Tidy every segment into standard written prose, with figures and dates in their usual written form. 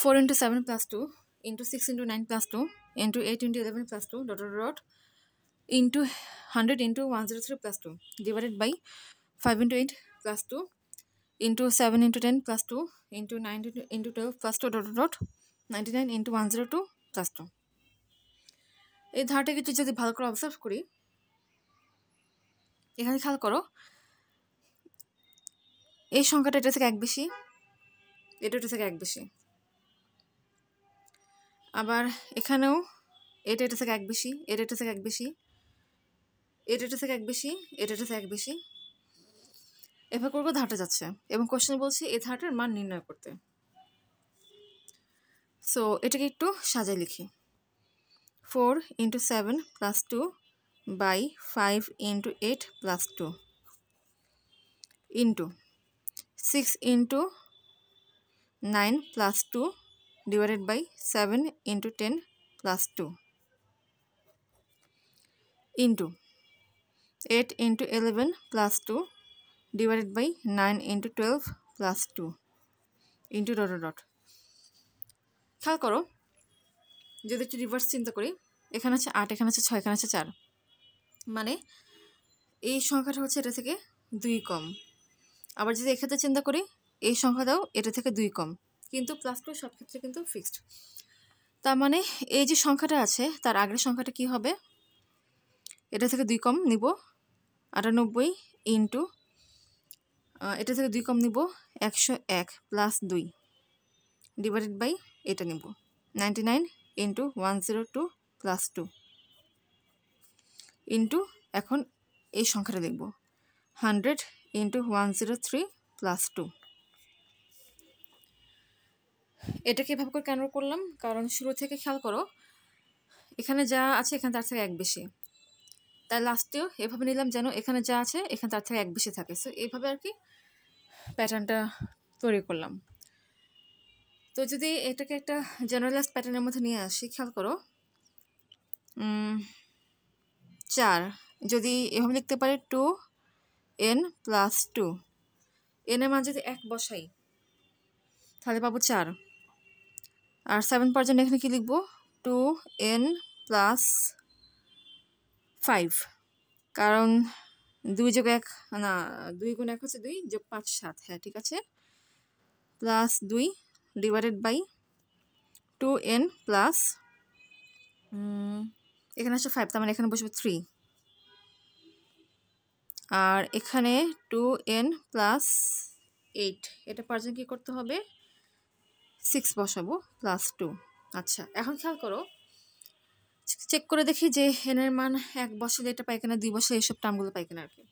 4 into 7 plus 2 into 6 into 9 plus 2 into 8 into 11 plus 2 dot dot dot into 100 into 103 plus 2 divided by 5 into 8 plus 2 into 7 into 10 plus 2 into 9 into 12 plus 2 dot dot dot 99 into 102 plus 2 এই ধারটাকে যদি ভালো করে observe করি এখানে খেয়াল করো এই সংখ্যাটা এটা থেকে এক বেশি এটা থেকে এক বেশি আবার এখানেও এটা থেকে এক বেশি এটা থেকে এক বেশি এটা থেকে এক বেশি এটা থেকে এক বেশি এভাবে করে ধারটা যাচ্ছে এবং কোশ্চেন বলছে এই ধারটার মান নির্ণয় করতে সো এটাকে একটু সাজাই লিখি 4 into 7 plus 2 by 5 into 8 plus 2 into 6 into 9 plus 2 divided by 7 into 10 plus 2 into 8 into 11 plus 2 divided by 9 into 12 plus 2 into dot dot dot খেয়াল করো যদি একটু রিভার্স চিন্তা করি এখানে আছে 8 এখানে আছে 6 এখানে আছে 4 মানে এই সংখ্যাটা হচ্ছে এটা থেকে 2 কম আবার যদি এক্ষেত্রে চিন্তা করি এই সংখ্যাটাও এটা থেকে 2 কম কিন্তু প্লাস টু সব ক্ষেত্রে কিন্তু ফিক্সড তার মানে এই যে সংখ্যাটা আছে তার আগের সংখ্যাটা কি হবে এটা থেকে 2 কম নিব 98 ইন্টু এটা থেকে 2 কম নিব 101 প্লাস 2 ডিভাইডেড বাই এটা নিব 99 ইন্টু 102 প্লাস 2 ইন্টু এখন এই সংখ্যাটা লিখব 100 ইন্টু 103 প্লাস 2 এটাকে এভাবে করে কেন করলাম কারণ শুরু থেকে খেয়াল করো এখানে যা আছে এখানে তার থেকে এক বেশি তাই লাস্টেও এভাবে নিলাম যেন এখানে যা আছে এখানে তার থেকে এক বেশি থাকে সো এইভাবে আর কি প্যাটার্নটা তৈরি করলাম তো যদি এটাকে একটা জেনারেলাইজ প্যাটার্নের মধ্যে নিয়ে আসি খেয়াল করো 4 যদি এভাবে লিখতে পারি 2n প্লাস 2 n এর মান যদি 1 বসাই তাহলে পাবো 4 আর 7 পর্যন্ত এখানে কি লিখবো 2n প্লাস 5 কারণ 2 যোগ 1 না 2 গুণ 1 হচ্ছে 2 যোগ 5 7 হ্যাঁ ঠিক আছে plus 2 divided by 2n plus এখানে আছে 5 তার মানে এখানে বসবে 3 আর এখানে 2n প্লাস 8 এটা পর্যন্ত কি করতে হবে 6 বসাবো প্লাস 2 আচ্ছা এখন খেয়াল করো চেক করে দেখি যে n এর মান 1 বসালে এটা পাই কিনা 2 বসালে এইসব টার্মগুলো পাই কিনা আর কি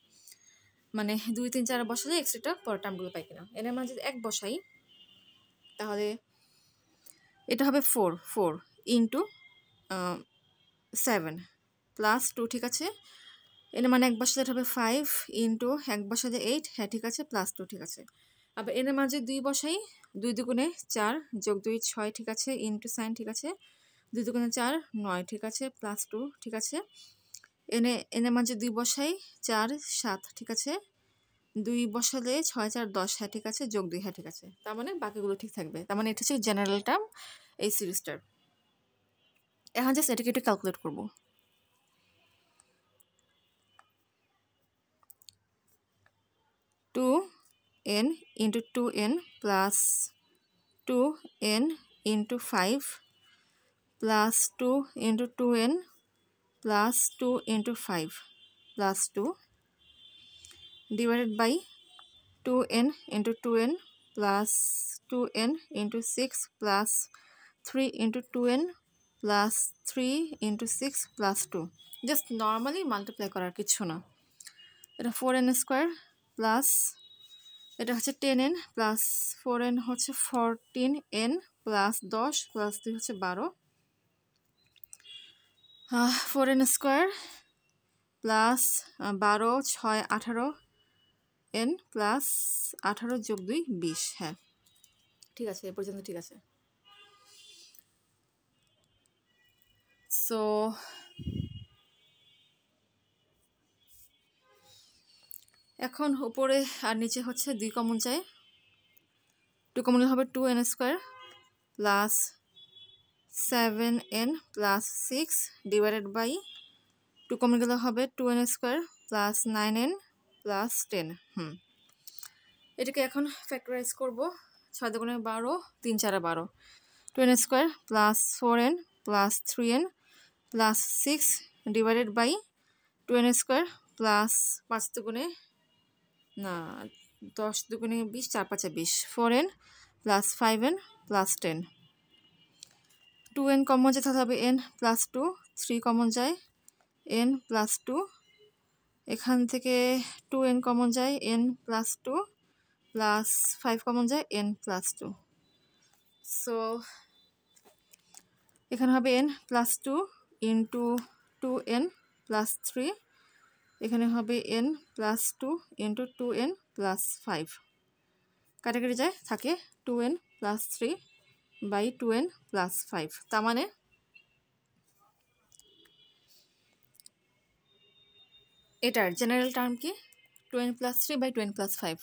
মানে 2 3 4 বসালে এক্সট্রা পরের টার্মগুলো পাই কিনা n এর মান যদি 1 বসাই তাহলে এটা হবে 4 ইন্টু 7 প্লাস 2 ঠিক আছে n এর মান 1 বসালে এটা হবে 5 ইন্টু 1 বসালে 8 হ্যাঁ ঠিক আছে প্লাস 2 ঠিক আছে আবার n এর মান যদি 2 বসাই 2 দুগুণে 4 যোগ 2 6 ঠিক আছে ইন্টু সাইন ঠিক আছে 2 দুগুণে 4 9 ঠিক আছে প্লাস 2 ঠিক আছে n এর মান যদি 2 বসাই 4 7 ঠিক আছে 2 বসালে 6 4 10 হ্যাঁ ঠিক আছে যোগ 2 হ্যাঁ ঠিক আছে তার মানে বাকিগুলো ঠিক থাকবে তার মানে এটা হচ্ছে জেনারেল টার্ম এই সিরিজটার এখন জাস্ট এটাকে একটু ক্যালকুলেট করব 2n into 2n plus 2n into 5 plus 2 into 2n plus 2 into 5 plus 2 divided by 2n into 2n plus 2n into 6 plus 3 into 2n plus 3 into 6 plus 2 just normally multiply করার কিছু না এটা 4n square plus এটা হচ্ছে 10n plus 4n হচ্ছে 14n plus 10 plus 2 হচ্ছে 12 4n square plus 12 6 18 n plus 18 যোগ 2 20 হ্যাঁ ঠিক আছে এ পর্যন্ত ঠিক আছে সো এখন উপরে আর নিচে হচ্ছে 2 কমন চাই 2 কমন হবে 2n square plus 7n plus 6 divided by 2 কমে গেলে হবে 2n square plus 9n plus 10। এটাকে এখন ফ্যাক্টরাইজ করব। 6 দুগুণে 12, 3 4 12, 2n square plus 4n plus 3n plus 6 divided by 2n square plus 5 দুগুণে না 10 দুগুণে 20, 4 5 20, 4n plus 5n plus 10। 2n common যায় তাহলে হবে n প্লাস 2, 3 কমন যায় n প্লাস 2, এখান থেকে 2n কমন যায় n প্লাস 2 প্লাস 5 কমন যায় n প্লাস 2। সো এখানে হবে n plus 2 into 2n plus 3, এখানে হবে n plus 2 into 2n plus 5, কাটাকাটি যায় থাকে 2n plus 3 by 2n plus 5। তার মানে এটার জেনারেল টার্ম কি 2n plus 3 by 2n plus 5।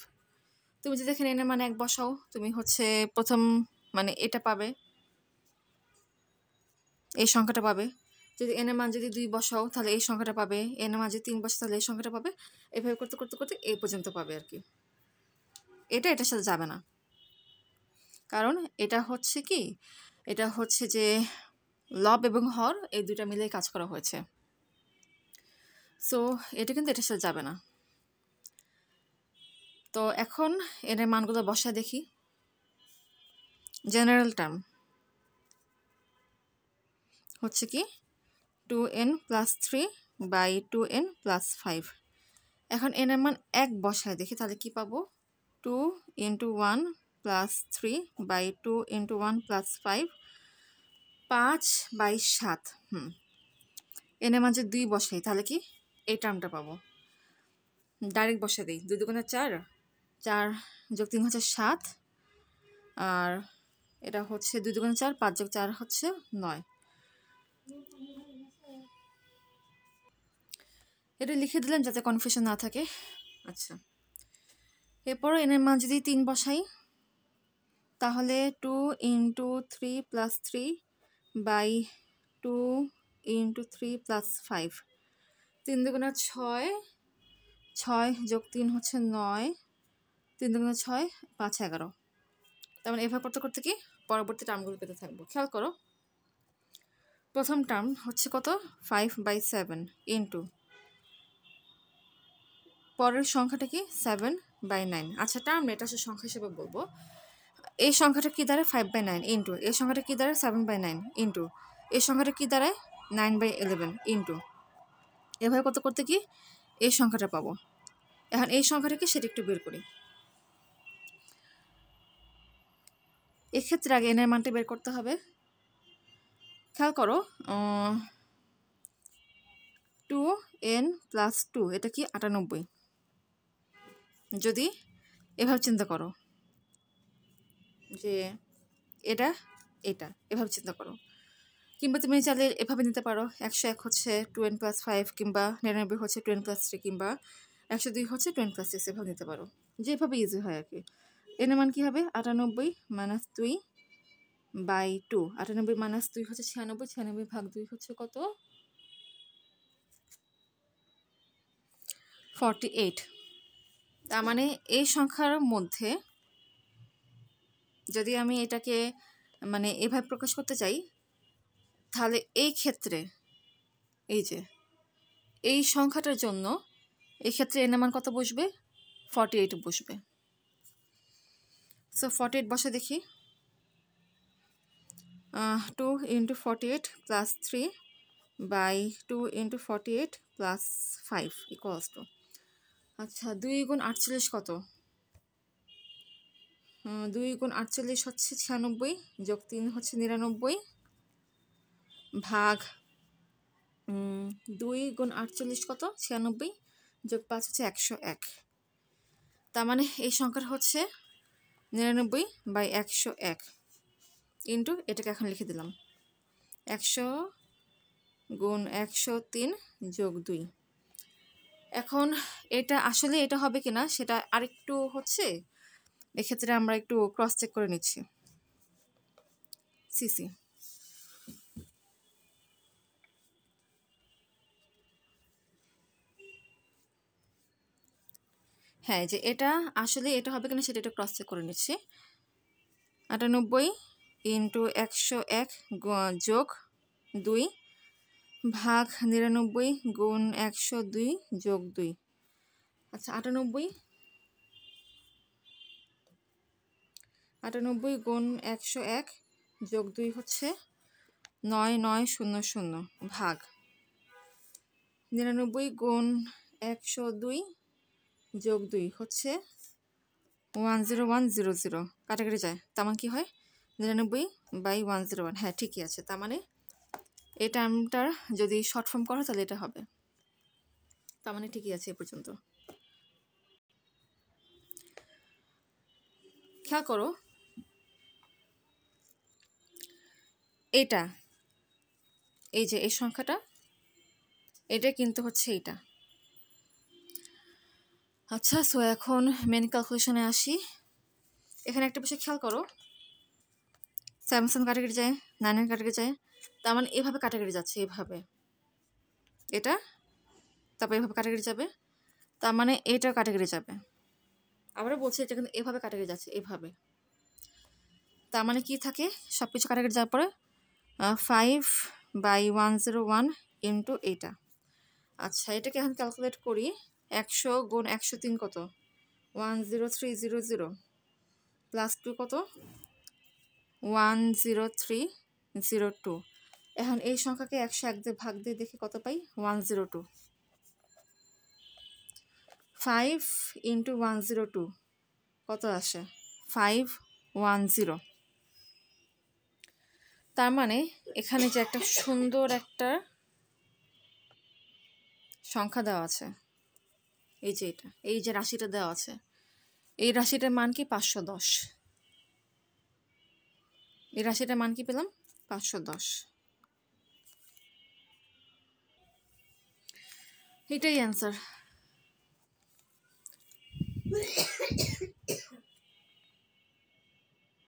তুমি যদি এখানে n এর মানে 1 বসাও, তুমি হচ্ছে প্রথম মানে এটা পাবে, এই সংখ্যাটা পাবে। যদি n এর মান যদি 2 বসাও তাহলে এই সংখ্যাটা পাবে, n এর মান যদি 3 বসাও তাহলে এই সংখ্যাটা পাবে। এভাবে করতে করতে করতে এই পর্যন্ত পাবে আর কি। এটা এটার সাথে যাবে না, কারণ এটা হচ্ছে কি, এটা হচ্ছে যে লব এবং হর এই দুইটা মিলে কাজ করা হয়েছে। সো এটা কিন্তু এটার সাথে যাবে না। তো এখন এর মানগুলো বসায় দেখি। জেনারেল টার্ম হচ্ছে কি 2n plus 3 by 2n plus 5। এখন n এর মান 1 বসায় দেখি তাহলে কি পাবো, 2 into 1 plus 3 by 2 into 1 plus 5, 5 by 7। n এর মান যদি 2 বসাই তাহলে কি এই টার্মটা পাবো। ডাইরেক্ট বসাই দিই, 2 দুগুণে 4, 4 যোগ 3 হচ্ছে 7, আর এটা হচ্ছে 2 দুগুণে 4, 5 যোগ 4 হচ্ছে 9। এটা লিখে দিলাম যাতে কনফিউশন না থাকে। আচ্ছা, এরপর n এর মান যদি 3 বসাই তাহলে 2 into 3 plus 3 by 2 into 3 plus 5, 3 দুগুণে 6, 6 যোগ 3 হচ্ছে 9, 3 দুগুণে 6, 5 11। তার মানে এভাবে করতে করতে কি পরবর্তী টার্মগুলো পেতে থাকবো। খেয়াল করো, প্রথম টার্ম হচ্ছে কত 5 বাই 7 ইন্টু পরের সংখ্যাটা কি 7 বাই 9। আচ্ছা, টার্ম এটা হচ্ছে সংখ্যা হিসেবে বলবো। এই সংখ্যাটা কি দাঁড়ায় 5 বাই 9 ইন্টু এই সংখ্যাটা কি দাঁড়ায় 7 বাই 9 ইন্টু এই সংখ্যাটা কি দাঁড়ায় 9 বাই 11 ইন্টু, এভাবে করতে করতে কি এই সংখ্যাটা পাবো। এখন এই সংখ্যাটা কি সেটা একটু বের করি। এক্ষেত্রে আগে n এর মানটা বের করতে হবে। খেয়াল করো 2n প্লাস 2 এটা কি 98। যদি এভাবে চিন্তা করো যে এটা এটা এভাবে চিন্তা করো, কিংবা তুমি চাইলে এভাবে নিতে পারো 101 হচ্ছে 2n প্লাস 5, কিংবা 99 হচ্ছে 2n প্লাস 3, কিংবা 102 হচ্ছে 2n প্লাস 6, এভাবে নিতে পারো, যেভাবে ইজি হয় আর কি। n এর মান কি হবে 98 মাইনাস 2 বাই 2, 98 মাইনাস 2 হচ্ছে 96, 96 ভাগ 2 হচ্ছে কত 48। তার মানে এই সংখ্যার মধ্যে যদি আমি এটাকে মানে এভাবে প্রকাশ করতে চাই তাহলে এই ক্ষেত্রে এই যে এই সংখ্যাটার জন্য এই ক্ষেত্রে n এর মান কত বসবে 48 বসবে। সো 48 বসে দেখি, 2 into 48 plus 3 by 2 into 48 plus 5 equals to, আচ্ছা 2 গুণ 48 কত, 2 গুণ 48 হচ্ছে 96, যোগ 3 হচ্ছে 99, ভাগ 2 গুণ 48 কত 96, যোগ 5 হচ্ছে 101। তার মানে এই সংখ্যাটা হচ্ছে 99 বাই 101 ইন্টু এটাকে এখন লিখে দিলাম 100 গুণ 103 যোগ 2। এখন এটা আসলে এটা হবে কিনা সেটা আরেকটু হচ্ছে, এক্ষেত্রে আমরা একটু ক্রস চেক করে নিচ্ছি। সিসি। হ্যাঁ, যে এটা আসলে এটা হবে কিনা সেটা একটু ক্রস চেক করে নিচ্ছি। 98 ইন্টু 101 যোগ 2 ভাগ 99 গুণ 102 যোগ 2। আচ্ছা, 98 গুণ 101 যোগ 2 হচ্ছে 9900 ভাগ 99 গুণ 102 যোগ 2 হচ্ছে 10100। কাটাকাটি যায়, তার মানে কি হয় 99/101। হ্যাঁ, ঠিকই আছে। তার মানে এই টার্মটার যদি শর্ট ফর্ম করা তাহলে এটা হবে। তার মানে ঠিকই আছে এ পর্যন্ত। খেয়াল করো, এটা এই যে এই সংখ্যাটা এটা কিন্তু হচ্ছে এইটা। আচ্ছা, সো এখন মেন ক্যালকুলেশনে আসি। এখানে একটা বিষয় খেয়াল করো, 7 কাটাকাটি যায়, 9 কাটাকাটি যায়, তার মানে এভাবে কাটাকাটি যাচ্ছে, এভাবে এটা, তারপর এভাবে কাটাকাটি যাবে, তার মানে এটাও কাটাকাটি যাবে। আবারও বলছি, এটা কিন্তু এভাবে কাটাকাটি যাচ্ছে, এভাবে। তার মানে কি থাকে, সব কিছু কাটাকাটি যাওয়ার পরে 5/101 ইন্টু এইটা। আচ্ছা, এটাকে এখন ক্যালকুলেট করি। 100 গুণ 103 কত, 10300 প্লাস 2 কত, 10302। এখন এই সংখ্যাকে 101 দিয়ে ভাগ দিয়ে দেখি কত পাই, 102। 5 ইন্টু 102 কত আসে, 510। তার মানে এখানে যে একটা সুন্দর একটা সংখ্যা দেওয়া আছে, এই যে এটা, এই যে রাশিটা দেওয়া আছে, এই রাশিটার মান কি 510। এই রাশিটার মান কি পেলাম, 510। এটাই অ্যান্সার।